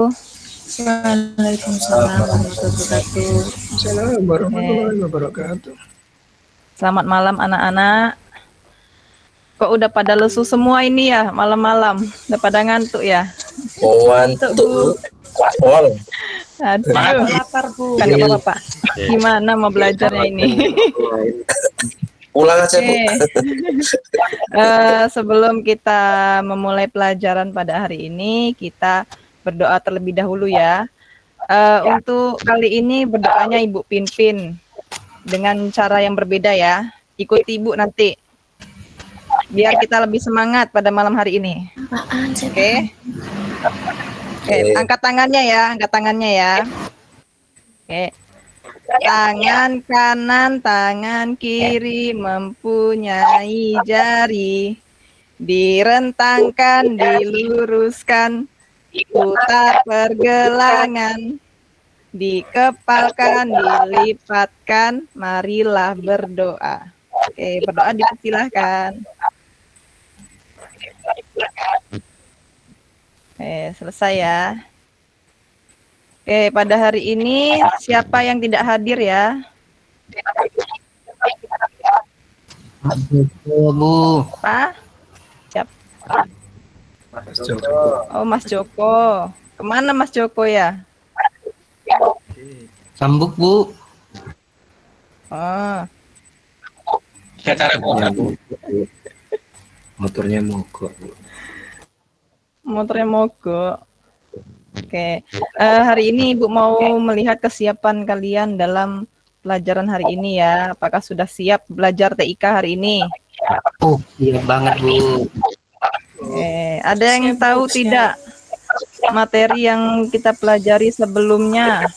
Waalaikumsalam warahmatullahi wabarakatuh. Assalamualaikum warahmatullahi wabarakatuh. Selamat malam anak-anak. Kok udah pada lesu semua ini ya malam-malam? Udah pada ngantuk ya? Oh, ngantuk Bu. Kuapol. Aduh, lapar Bu. kan nggak apa-apa Pak. Gimana mau belajarnya ini? Pulang aja Bu. Sebelum kita memulai pelajaran pada hari ini, kita berdoa terlebih dahulu ya. Untuk kali ini berdoanya Ibu Pinpin dengan cara yang berbeda ya. Ikuti Ibu nanti. Biar kita lebih semangat pada malam hari ini. Oke. Oke, angkat tangannya ya. Oke. Tangan kanan, tangan kiri mempunyai jari. Direntangkan, diluruskan, putar pergelangan. Dikepalkan, dilipatkan, marilah berdoa. Oke, berdoa dipersilahkan. Oke, selesai ya. Oke, pada hari ini siapa yang tidak hadir ya? Bu. Pak? Siapa? Mas Joko. Oh, Mas Joko. Kemana Mas Joko ya? Sambuk Bu. Oh, Ya, Bu. Motornya mogok, Bu. motornya mogok. Oke, hari ini Ibu mau melihat kesiapan kalian dalam pelajaran hari ini ya. Apakah sudah siap belajar TIK hari ini? Oh, iya banget Bu. Ada yang tahu tidak materi yang kita pelajari sebelumnya?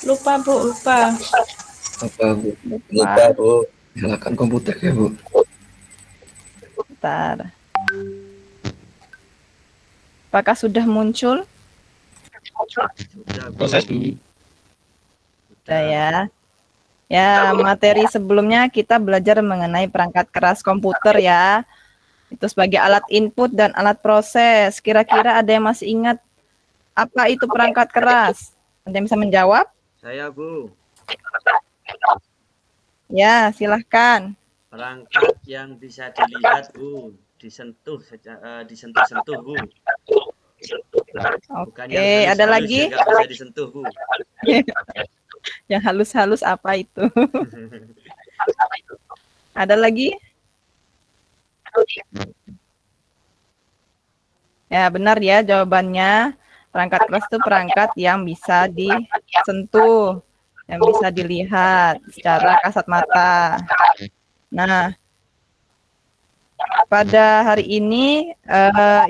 Lupa Bu, lupa. Apa, Bu? Lupa Bu. Nyalakan komputer ya, Bu. Bentar. Apakah sudah muncul? Proses dulu. Sudah ya. Ya, materi sebelumnya kita belajar mengenai perangkat keras komputer ya. Itu sebagai alat input dan alat proses. Kira-kira ada yang masih ingat apa itu perangkat keras? Ada yang bisa menjawab? Saya Bu, Ya, silahkan. perangkat yang bisa dilihat Bu, disentuh-sentuh Bu. Bukan Oke, yang ada halus-halus lagi? yang nggak bisa disentuh Bu. Yang halus-halus apa itu? Ada lagi? Ya, benar ya jawabannya. Perangkat keras itu perangkat yang bisa disentuh, yang bisa dilihat secara kasat mata. Nah, pada hari ini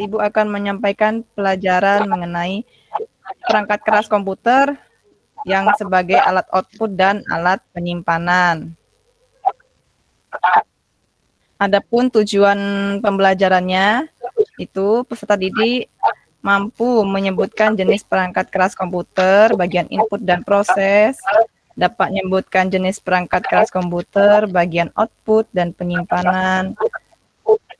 Ibu akan menyampaikan pelajaran mengenai perangkat keras komputer yang sebagai alat output dan alat penyimpanan. Adapun tujuan pembelajarannya itu peserta didik mampu menyebutkan jenis perangkat keras komputer, bagian input dan proses, dapat menyebutkan jenis perangkat keras komputer, bagian output dan penyimpanan,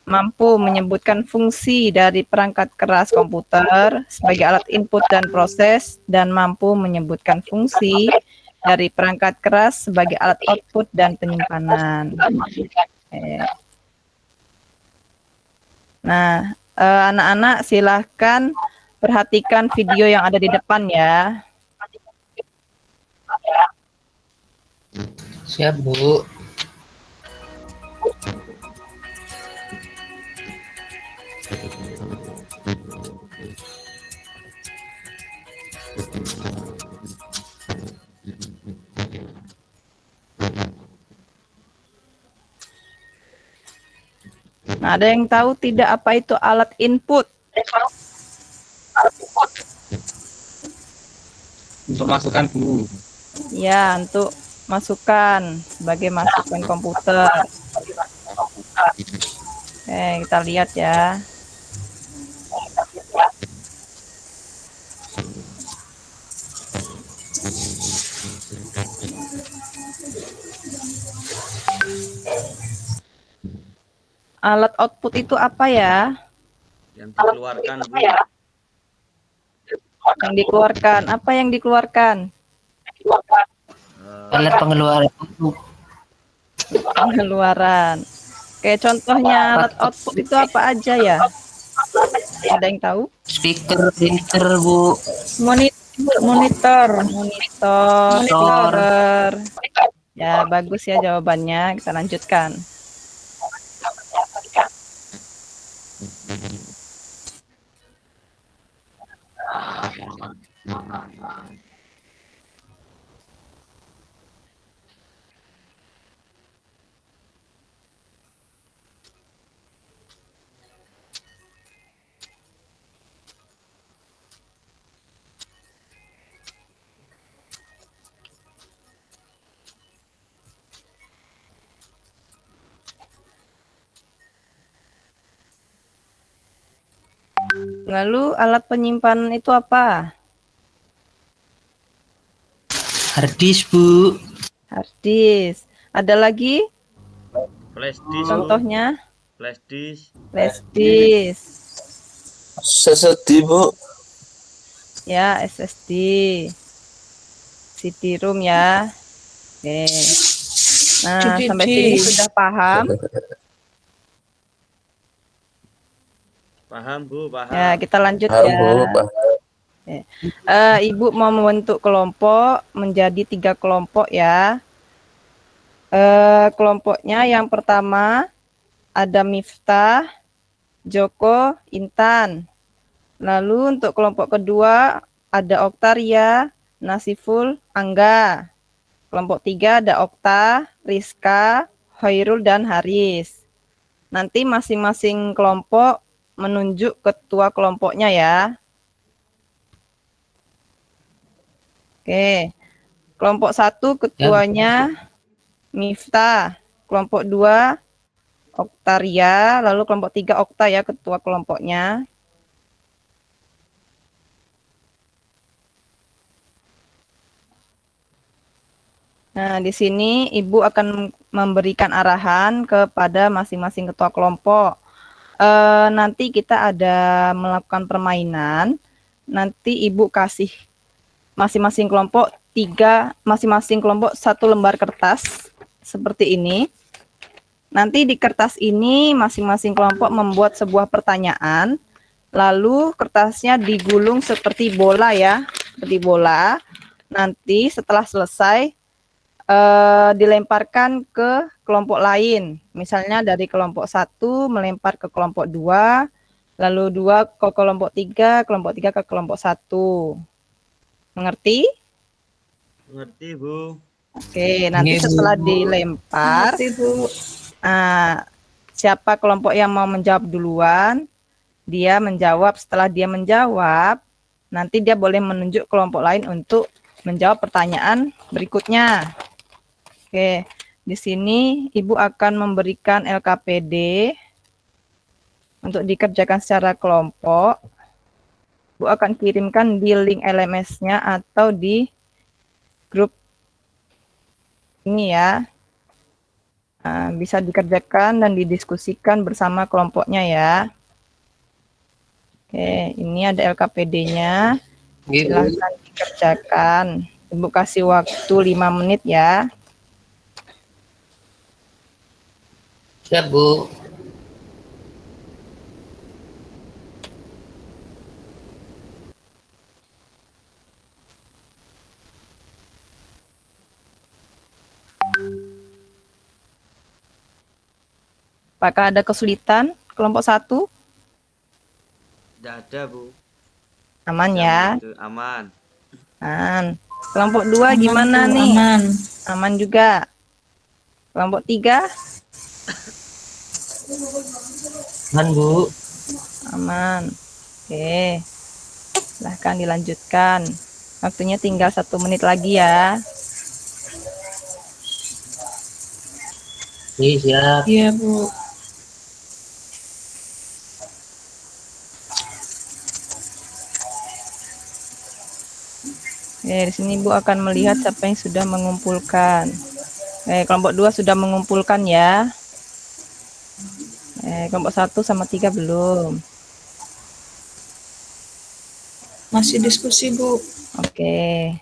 mampu menyebutkan fungsi dari perangkat keras komputer sebagai alat input dan proses, dan mampu menyebutkan fungsi dari perangkat keras sebagai alat output dan penyimpanan. Nah, anak-anak silahkan perhatikan video yang ada di depan ya. Siap Bu. Nah, ada yang tahu tidak apa itu alat input? Untuk masukkan Bu. Ya, untuk masukan sebagai masukan komputer. Oke, kita lihat ya. Alat output itu apa ya? Yang dikeluarkan, Bu. Yang dikeluarkan. Apa yang dikeluarkan? Alat pengeluaran Bu. Pengeluaran. Oke, contohnya alat output itu apa aja ya? Ada yang tahu? Speaker, printer Bu. Monitor. Monitor, speaker. Ya, bagus ya jawabannya. Kita lanjutkan. Lalu alat penyimpanan itu apa? Harddisk Bu. Harddisk. Ada lagi Flash disk, Bu. contohnya? Flash disk. Flash disk. SSD Bu. Ya, SSD. CD-ROM ya. Oke. Nah, DVD. sampai sini sudah paham? Paham, Bu, paham. Ya, kita lanjut Paham ya. Bu. Paham. Ibu mau membentuk kelompok menjadi 3 kelompok ya. Kelompoknya yang pertama ada Miftah, Joko, Intan. Lalu untuk kelompok kedua ada Oktaria, Nasiful, Angga. Kelompok 3 ada Okta, Rizka, Hoirul, dan Haris. Nanti masing-masing kelompok menunjuk ketua kelompoknya ya. Oke. Kelompok 1 ketuanya Miftah. Kelompok 2 Oktaria, lalu kelompok 3 Okta ya ketua kelompoknya. Nah, di sini Ibu akan memberikan arahan kepada masing-masing ketua kelompok. Nanti kita ada melakukan permainan. Nanti Ibu kasih masing-masing kelompok masing-masing kelompok 1 lembar kertas seperti ini. Nanti di kertas ini masing-masing kelompok membuat sebuah pertanyaan. Lalu kertasnya digulung seperti bola ya, seperti bola. Nanti setelah selesai dilemparkan ke kelompok lain. Misalnya dari kelompok 1 melempar ke kelompok 2, lalu 2 ke kelompok 3 ke kelompok 1. Mengerti? Mengerti, Bu. Oke, nanti Ngerti, setelah Bu. dilempar, siapa kelompok yang mau menjawab duluan, dia menjawab. Setelah dia menjawab, nanti dia boleh menunjuk kelompok lain untuk menjawab pertanyaan berikutnya. Oke, di sini Ibu akan memberikan LKPD untuk dikerjakan secara kelompok. Ibu akan kirimkan di link LMS-nya atau di grup ini ya. Nah, bisa dikerjakan dan didiskusikan bersama kelompoknya ya. Oke, ini ada LKPD-nya. Gitu. Silahkan dikerjakan. Ibu kasih waktu 5 menit ya. Siap Bu. Apakah ada kesulitan? Kelompok 1 Tidak ada, Bu. aman ya. Itu aman. Aman. Kelompok 2 gimana Bu, nih? Aman. Aman juga. Kelompok 3 Man Bu. aman. Oke. Silahkan dilanjutkan. Waktunya tinggal 1 menit lagi ya. Oke, siap. Iya, Bu. Di sini Ibu akan melihat siapa yang sudah mengumpulkan. Kelompok 2 sudah mengumpulkan ya. Kelompok 1 sama 3 belum. Masih diskusi, Bu. Oke.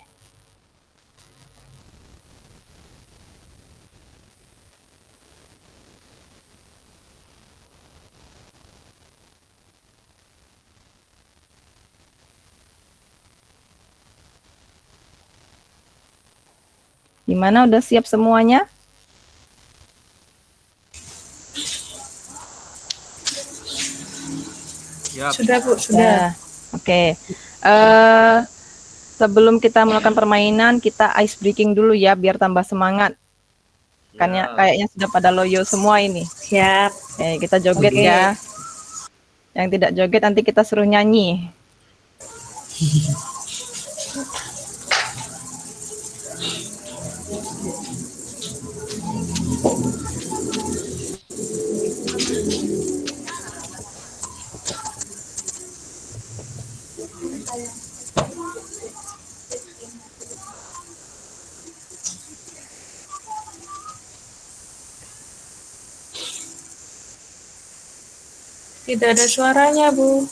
Gimana, udah siap semuanya? Siap. Sudah, Bu, sudah. Ya. Oke. Sebelum kita melakukan permainan, kita ice breaking dulu ya, biar tambah semangat. Kayaknya sudah pada loyo semua ini. Siap. Oke, kita joget Oke. ya. Yang tidak joget nanti kita suruh nyanyi. Tidak ada suaranya, Bu.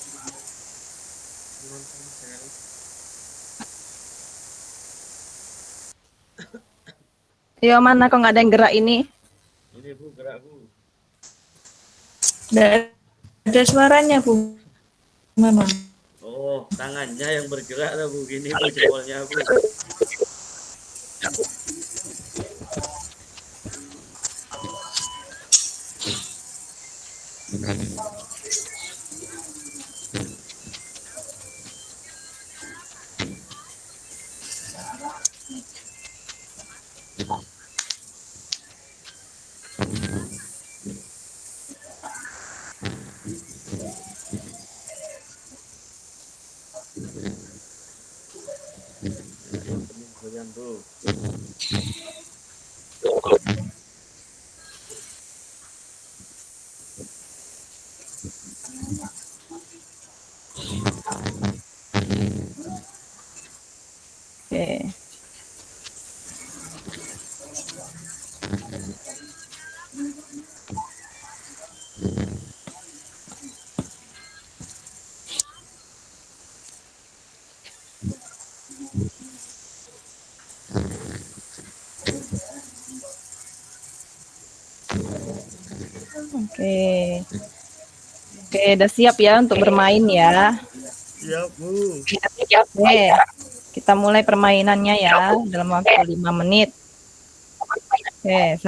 Yo, mana kok nggak ada yang gerak ini? Ini Bu, gerak Bu. Tidak ada suaranya, Bu. Memang. Oh, tangannya yang bergerak lah Bu. Gini Bu, jempolnya Bu. Goyang Bu. Oke. Oke. Oke, udah siap ya untuk bermain ya. Siap Bu. Oke, kita mulai permainannya ya dalam waktu 5 menit. Oke, 1,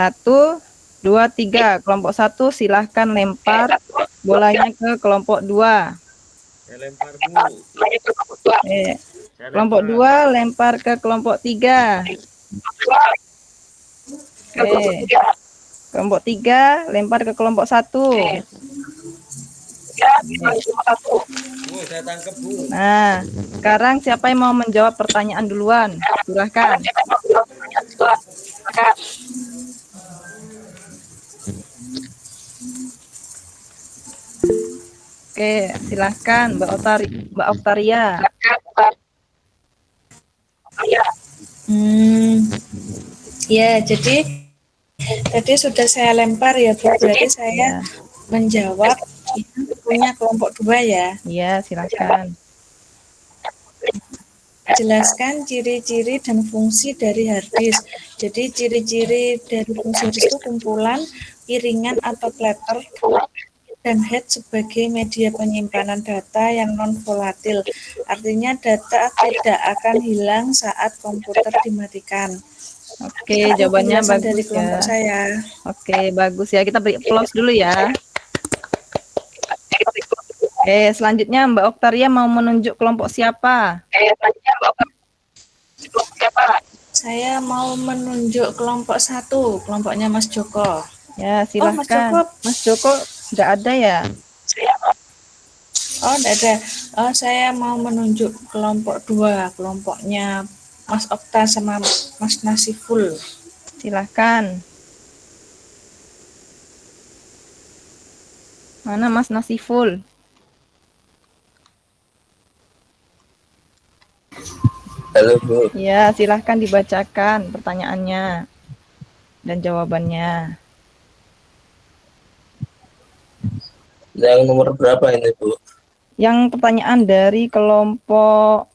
2, 3. Kelompok 1 silahkan lempar bolanya ke kelompok 2. Saya lempar Bu. Oke, Saya kelompok lempar. 2 lempar ke kelompok 3. Oke, kelompok 3 lempar ke kelompok 1. Bu, saya tangkap Bu. Nah, sekarang siapa yang mau menjawab pertanyaan duluan? Silahkan. Oke, silahkan Mbak Oktaria. Ya, jadi tadi sudah saya lempar ya, Bu. Berarti saya menjawab yang punya kelompok 2 ya. Iya, silahkan. Jelaskan ciri-ciri dan fungsi dari hard disk. Jadi ciri-ciri dari fungsi hard disk itu kumpulan, piringan atau platter, dan head sebagai media penyimpanan data yang non-volatil. Artinya data tidak akan hilang saat komputer dimatikan. Oke, jawabannya Penjelasan bagus dari kelompok ya. saya. Oke, bagus ya. Kita beri applause dulu ya. Oke, selanjutnya Mbak Oktaria mau menunjuk kelompok siapa? Saya mau menunjuk kelompok 1, kelompoknya Mas Joko. Ya, Mas silahkan. Joko. Mas Joko nggak ada ya? Oh, enggak ada. Oh, saya mau menunjuk kelompok 2, kelompoknya Mas Okta sama Mas Nasiful. Silahkan. Mana Mas Nasiful? Halo Bu. Ya, silahkan dibacakan pertanyaannya dan jawabannya. Yang nomor berapa ini Bu? Yang pertanyaan dari kelompok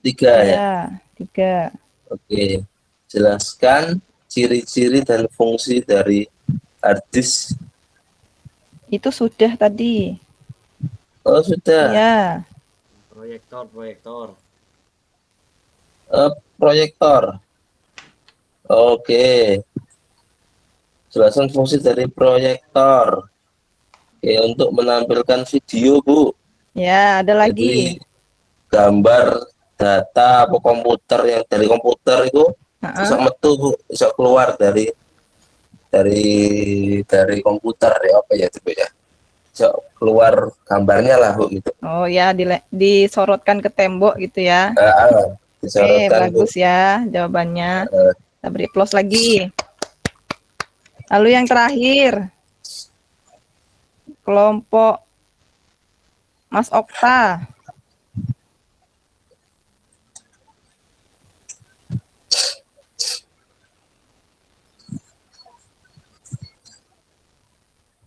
3 ya. ya 3. Oke. Jelaskan ciri-ciri dan fungsi dari hard disk. Itu sudah tadi. Oh, sudah. Ya, Proyektor. Proyektor. Oke. Jelaskan fungsi dari proyektor. Oke, untuk menampilkan video, Bu. ya ada Jadi lagi. gambar data apa komputer yang dari komputer itu bisa Heeh. metu, Bu. Bisa keluar dari komputer ya, apa ya itu ya. Bisa keluar gambarnya lah, Bu, gitu. Oh ya, disorotkan ke tembok gitu ya. Oke, Disorotkan, Bu. bagus ya jawabannya. Kita beri plus lagi. Lalu yang terakhir, kelompok Mas Okta.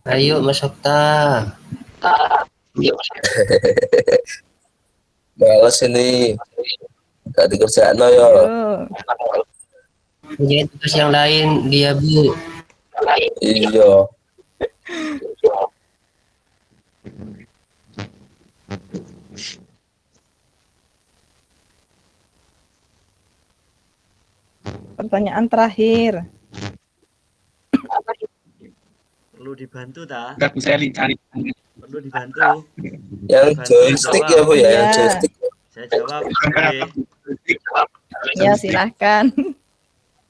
Ayo Mas Okta. Males ini. Gak dikerjain ya. Ayo. Punya tugas yang lain dia Bu. Iya. Pertanyaan terakhir. Perlu dibantu ta? Nggak bisa cari. Perlu dibantu. Yang Bantu joystick ya, jawab. Bu ya, yang Iya. joystick. Saya jawab. Oke. Ya, silahkan.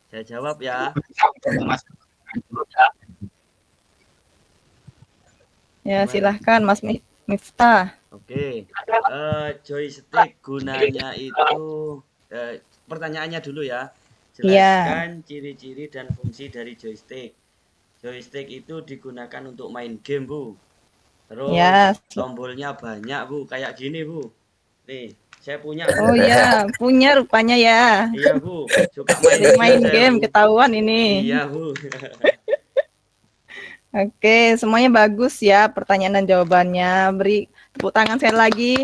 Saya jawab ya. Ya, silahkan Mas Miftah. Oke. Joystick gunanya itu pertanyaannya dulu ya. Jelaskan ciri-ciri dan fungsi dari joystick. Joystick itu digunakan untuk main game, Bu. Terus Ya. tombolnya banyak, Bu. Kayak gini, Bu. Nih, saya punya. Oh ya, punya rupanya ya. Iya, Bu. Suka main Sering main saya, game, Bu. ketahuan ini. Iya, Bu. Oke, semuanya bagus ya pertanyaan dan jawabannya. Beri tepuk tangan sekali lagi.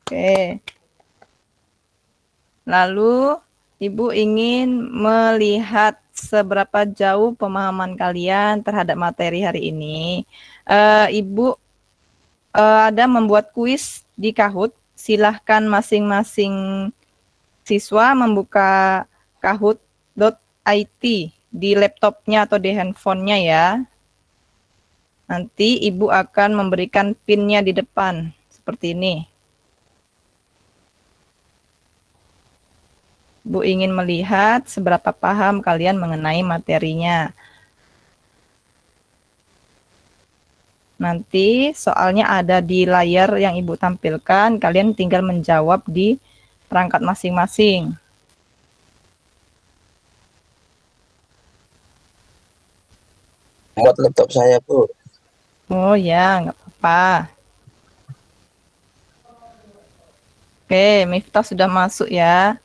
Oke. Lalu, Ibu ingin melihat seberapa jauh pemahaman kalian terhadap materi hari ini. Ibu ada membuat kuis di Kahoot. Silahkan masing-masing siswa membuka kahoot.it di laptopnya atau di handphonenya ya. Nanti Ibu akan memberikan PIN-nya di depan, seperti ini. Bu ingin melihat seberapa paham kalian mengenai materinya. Nanti soalnya ada di layar yang Ibu tampilkan, kalian tinggal menjawab di perangkat masing-masing. Muat laptop saya, Bu. Oh ya, nggak apa-apa. Oke, Miftah sudah masuk ya.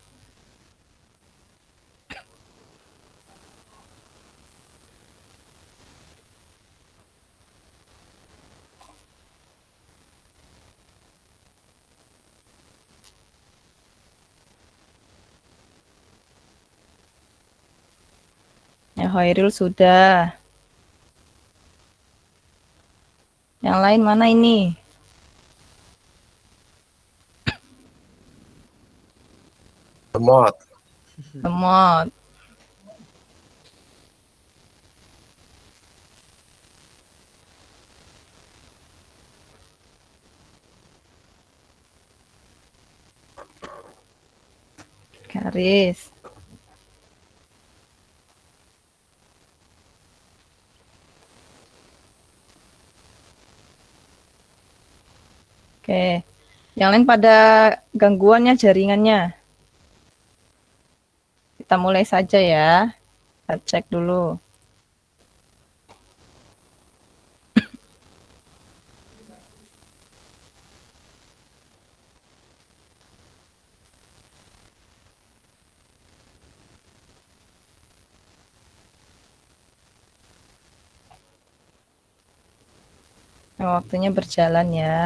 Ya, Hoirul sudah. Yang lain mana ini? Remote. Remote. Garis. Oke. Yang lain pada gangguannya jaringannya. Kita mulai saja ya. Kita cek dulu. Waktunya berjalan ya.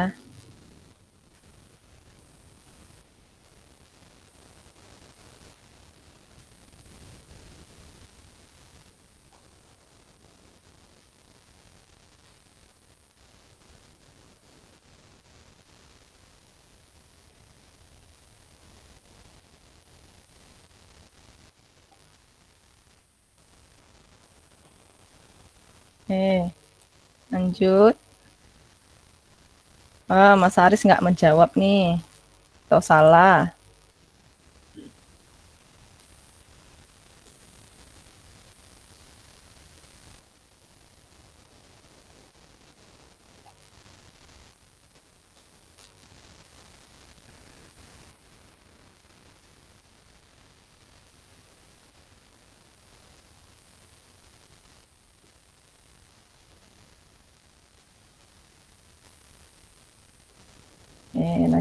Lanjut. Mas Haris nggak menjawab nih. Atau salah.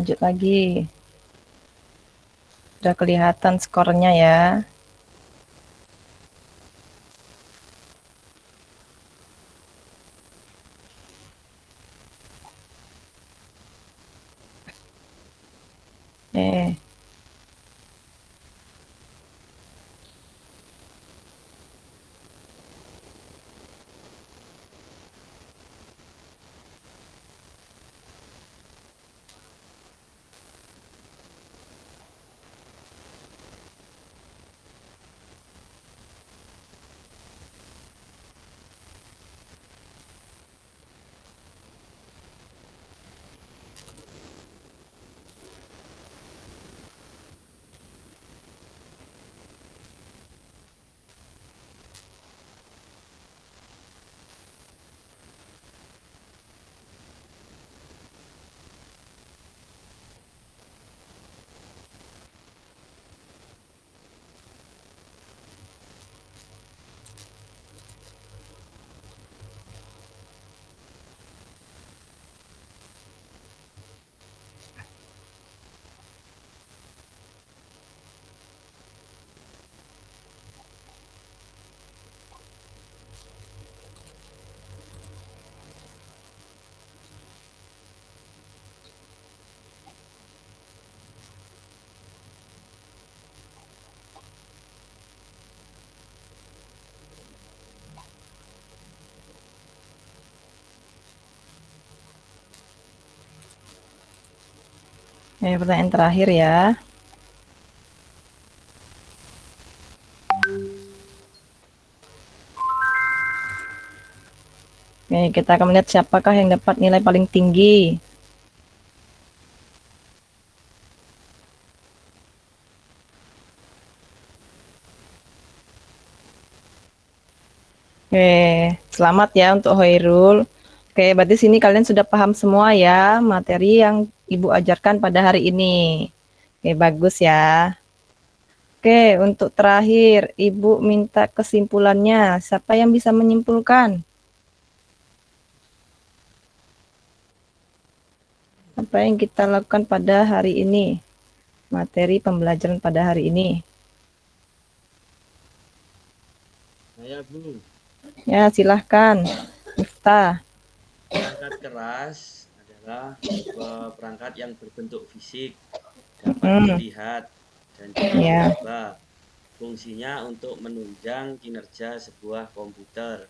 Lanjut lagi. Sudah kelihatan skornya ya. Eh, Pertanyaan terakhir ya. Kita akan melihat siapakah yang dapat nilai paling tinggi. Selamat ya untuk Hoirul. Berarti sini kalian sudah paham semua ya materi yang Ibu ajarkan pada hari ini. Bagus ya. Untuk terakhir, Ibu minta kesimpulannya. Siapa yang bisa menyimpulkan? Apa yang kita lakukan pada hari ini? Materi pembelajaran pada hari ini. Saya, Bu. Ya, silahkan. Miftah. Perangkat keras adalah perangkat yang berbentuk fisik, dapat dilihat dan juga diraba. Fungsinya untuk menunjang kinerja sebuah komputer.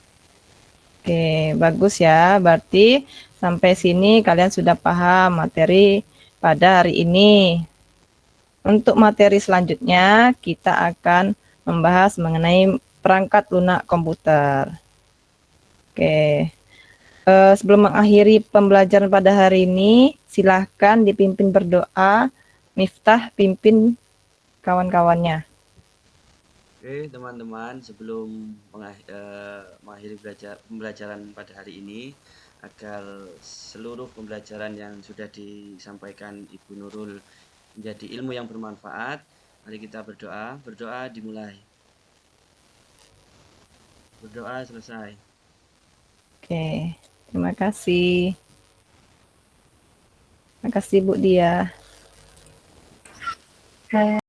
Bagus ya. Berarti sampai sini kalian sudah paham materi pada hari ini. Untuk materi selanjutnya kita akan membahas mengenai perangkat lunak komputer. Sebelum mengakhiri pembelajaran pada hari ini, silahkan dipimpin berdoa. Miftah pimpin kawan-kawannya. Teman-teman, sebelum mengakhiri pembelajaran pada hari ini, agar seluruh pembelajaran yang sudah disampaikan Ibu Nurul menjadi ilmu yang bermanfaat, mari kita berdoa. Berdoa dimulai. Berdoa selesai. Terima kasih. Terima kasih Bu Dia.